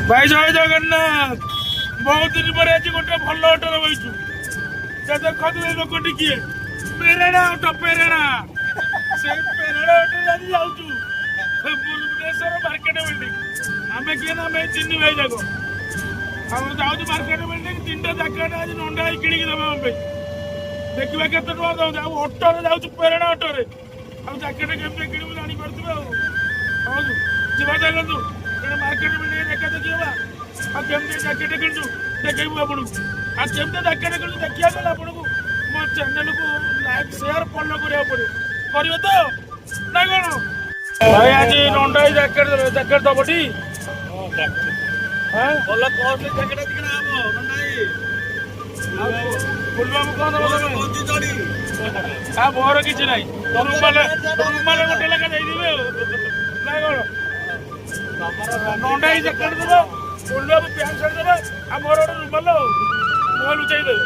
भाई जय जगन्नाथ। बहुत दिन पर आज गोटे भल अटोरे बइचु देखो लोक टिके पेरेणा अटो पेरेणा से पेरेणा अटो आज जाऊचु भुवनेश्वर मार्केट बिल्डिंग आमे किए ना आमे तीन भाई जाक हम जाऊँ मार्केट बिल्डिंग तीन जैकेट आज नंडा किणी देवा हम देखा केते टका दौर अटोरे जाऊँ पेरेणा अटोरे जैकेट केमती किणु जापारे हाँ जीवा चलतु मार्केट बिल्डिंग देखा देखी हवा केमती जैकेट किणु देखू आपको केमती जैकेट किणु देखा गला आपको मो चैनल को लाइक शेयर फॉलो करा पड़े करेंगे तो ना कौन भाई आज नंडा जैकेट जैकेट दबटी फुलबाबू कौन दब मोर कि ना रुमाल गोटे लेखा देदेवे ना कौन नंडा जैकेट देव फुलबाबू पैंट सार्ट देवे मोर गोटे रुमाल मुह लुचाई देवे